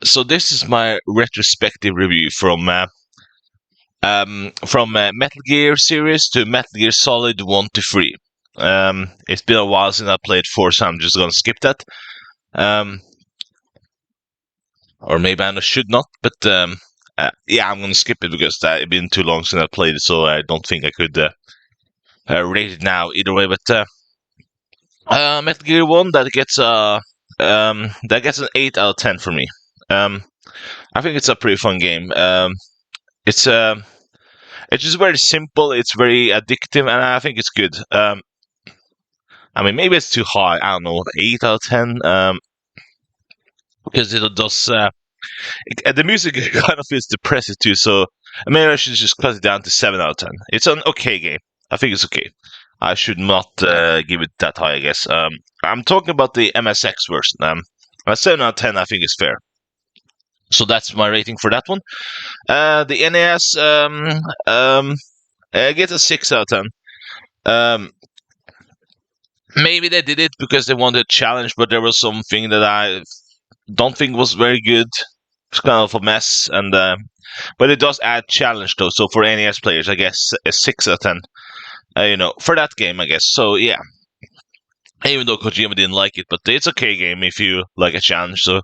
So this is my retrospective review from Metal Gear series to Metal Gear Solid 1 to 3. It's been a while since I played 4, so I'm just gonna skip that. Or maybe I should not, but yeah, I'm gonna skip it because it's been too long since I played it, so I don't think I could rate it now either way. But Metal Gear 1 that gets an 8 out of 10 for me. I think it's a pretty fun game. It's it's just very simple. It's very addictive, and I think it's good. I mean, maybe it's too high. I don't know, 8 out of 10. Because it does. The music kind of feels depressive too. So maybe I should just cut it down to 7 out of 10. It's an okay game. I think it's okay. I should not give it that high, I guess. I'm talking about the MSX version. A 7 out of 10, I think, is fair. So that's my rating for that one. The NES gets a 6 out of 10. Maybe they did it because they wanted a challenge, but there was something that I don't think was very good. It's kind of a mess, and but it does add challenge though. So for NES players, I guess a 6 out of 10. For that game, I guess. So yeah, even though Kojima didn't like it, but it's okay game if you like a challenge. So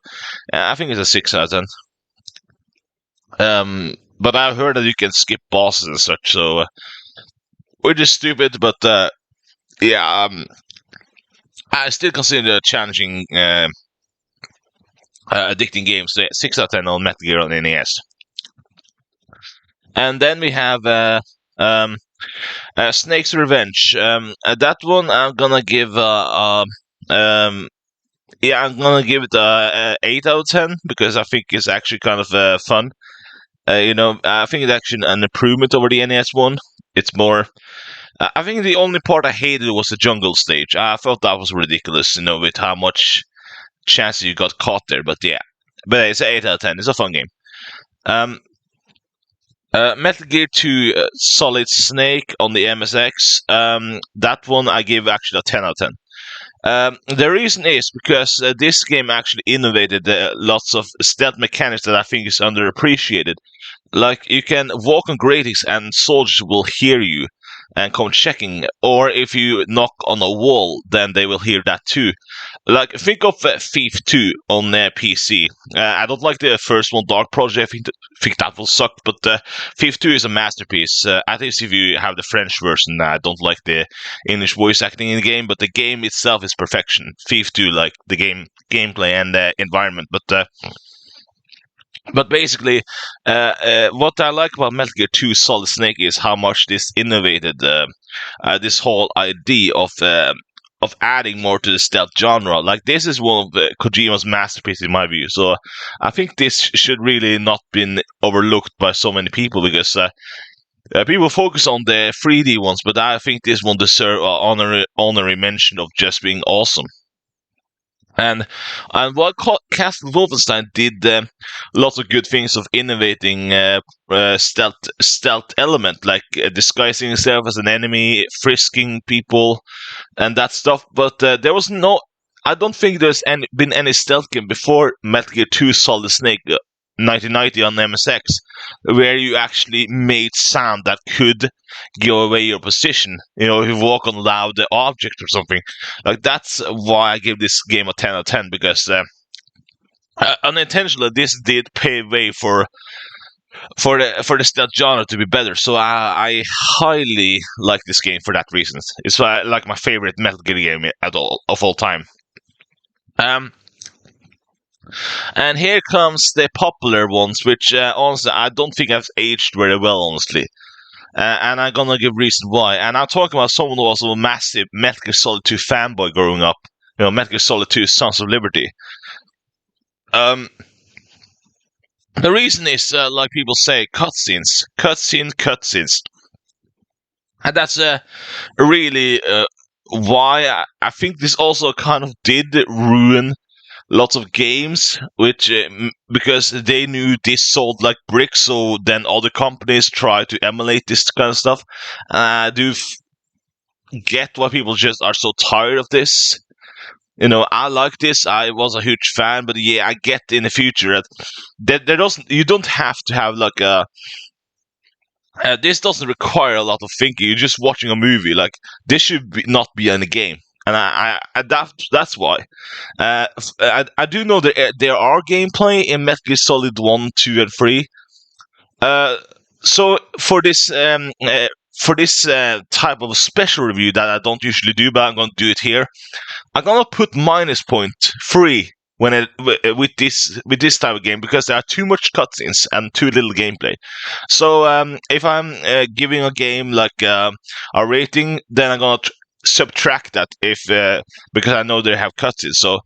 I think it's a 6 out of 10. But I've heard that you can skip bosses and such, so which is stupid. But yeah, I still consider it a challenging, addicting game. So 6 out of 10 on Metal Gear on NES. And then we have Snake's Revenge. That one I'm gonna give yeah, I'm gonna give it a 8 out of 10 because I think it's actually kind of fun. I think it's actually an improvement over the NES one. It's more. I think the only part I hated was the jungle stage. I felt that was ridiculous, with how much chances you got caught there. But yeah, but it's an 8 out of 10. It's a fun game. Metal Gear 2 Solid Snake on the MSX. That one I give actually a 10 out of 10. The reason is because this game actually innovated lots of stealth mechanics that I think is underappreciated. Like, you can walk on gratings and soldiers will hear you and come checking, or if you knock on a wall, then they will hear that too. Like, think of Thief 2 on PC. I don't like the first one, Dark Project. I think that will suck, but Thief 2 is a masterpiece. At least if you have the French version. I don't like the English voice acting in the game, but the game itself is perfection. Thief 2, like the gameplay and the environment, but basically, what I like about Metal Gear 2 Solid Snake is how much this innovated this whole idea of adding more to the stealth genre. Like, this is one of Kojima's masterpieces in my view. So I think this should really not been overlooked by so many people because people focus on the 3D ones, but I think this one deserves an honorary mention of just being awesome. And what Castle Wolfenstein did lots of good things of innovating stealth element, like disguising yourself as an enemy, frisking people, and that stuff. But there was no. I don't think there's been any stealth game before Metal Gear 2 Solid Snake 1990 on MSX, where you actually made sound that could give away your position. If you walk on loud object or something. Like, that's why I give this game a 10 out of 10, because unintentionally this did pave way for the stealth genre to be better. So I highly like this game for that reason. It's like my favorite Metal Gear game of all time. And here comes the popular ones, which honestly I don't think have aged very well, honestly. And I'm gonna give reason why. And I'm talking about someone who was a massive Metal Gear Solid 2 fanboy growing up. Metal Gear Solid 2 Sons of Liberty. The reason is, like people say, cutscenes. And that's really why I think this also kind of did ruin lots of games, which because they knew this sold like bricks, so then other companies try to emulate this kind of stuff. I do get why people just are so tired of this. I like this. I was a huge fan, but yeah, I get in the future that there doesn't. You don't have to have like a. This doesn't require a lot of thinking. You're just watching a movie. Like this should not be in a game, and that's why. I do know that there are gameplay in Metal Gear Solid 1, 2, and 3. Uh, so for this type of special review that I don't usually do, but I'm going to do it here. I'm gonna put -0.3 when with this type of game because there are too much cutscenes and too little gameplay. So if I'm giving a game like a rating, then I'm gonna subtract that if because I know they have cutscenes. So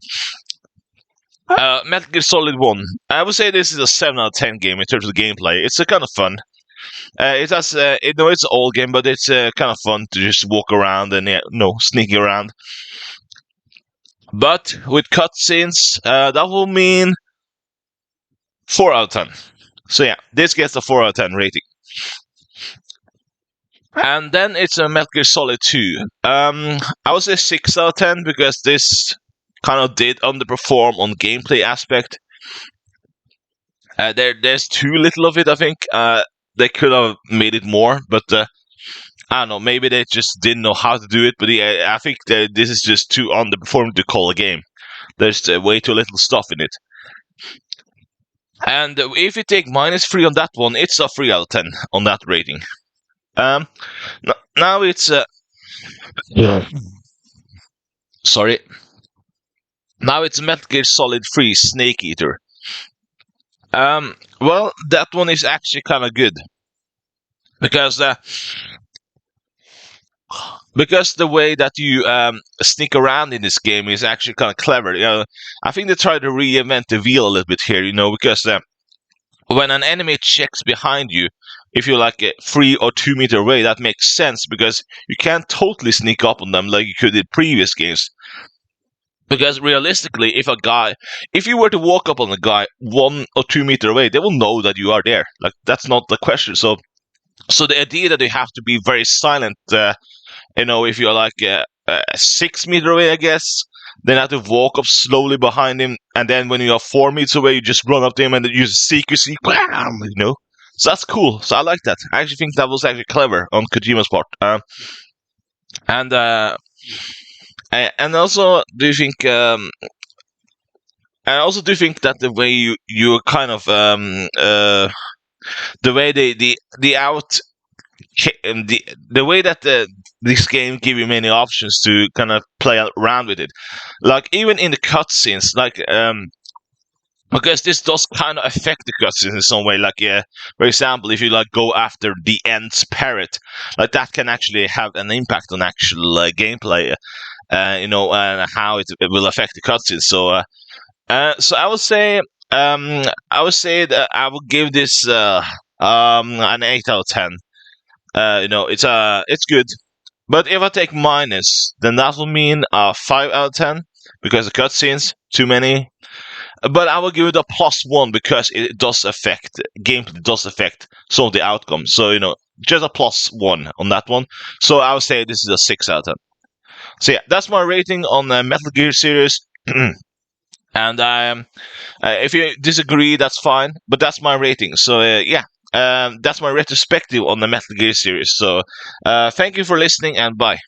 Metal Gear Solid 1, I would say this is a 7 out of 10 game in terms of gameplay. It's a kind of fun. It has, it's an old game, but it's kind of fun to just walk around and sneaking around. But with cutscenes, that will mean 4 out of 10. So yeah, this gets a 4 out of 10 rating. And then it's a Metal Gear Solid 2. I would say 6 out of 10 because this kind of did underperform on gameplay aspect. There's too little of it, I think. They could have made it more, but I don't know. Maybe they just didn't know how to do it. But yeah, I think this is just too underperforming to call a game. There's way too little stuff in it. And if you take -3 on that one, it's a 3 out of 10 on that rating. Now it's sorry. Now it's Metal Gear Solid 3 Snake Eater. Well, that one is actually kind of good because the way that you sneak around in this game is actually kind of clever. I think they try to reinvent the wheel a little bit here. Because when an enemy checks behind you, if you're like 3 or 2 meter away, that makes sense because you can't totally sneak up on them like you could in previous games. Because realistically, if you were to walk up on a guy 1 or 2 meter away, they will know that you are there. Like that's not the question. So the idea that you have to be very silent, if you're like 6 meter away, I guess, then you have to walk up slowly behind him, and then when you are 4 meters away, you just run up to him and use secrecy, bam, So that's cool. So I like that. I actually think that was actually clever on Kojima's part. And also, do you think? I also do think that the way you kind of the way the out the way that this game give you many options to kind of play around with it, like even in the cutscenes, like because this does kind of affect the cutscenes in some way. Like, for example, if you like go after the End's parrot, like that can actually have an impact on actual gameplay. And how it will affect the cutscenes. So I would say that I would give this an 8 out of 10. It's good. But if I take minus, then that will mean 5 out of 10 because the cutscenes too many. But I will give it a +1 because it does affect gameplay, does affect some of the outcomes. So just a +1 on that one. So I would say this is a 6 out of 10. So yeah, that's my rating on the Metal Gear series. And if you disagree, that's fine. But that's my rating. So yeah, that's my retrospective on the Metal Gear series. So thank you for listening and bye.